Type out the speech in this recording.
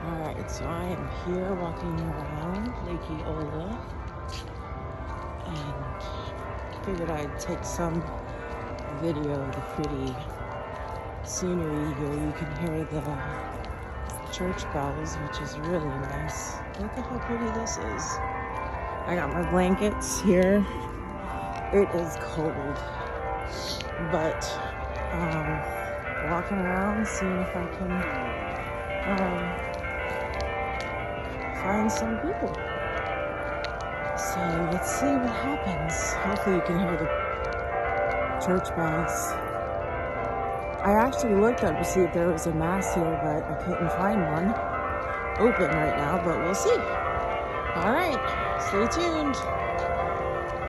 Alright, so I am here walking around Lake Eola and figured I'd take some video of the pretty scenery here. You can hear the church bells, which is really nice. Look at how pretty this is. I got my blankets here. It is cold, but walking around, seeing if I can find some people. So let's see what happens. Hopefully you can hear the church bells. I actually looked up to see if there was a mass here, but I couldn't find one open right now, but we'll see. All right, stay tuned.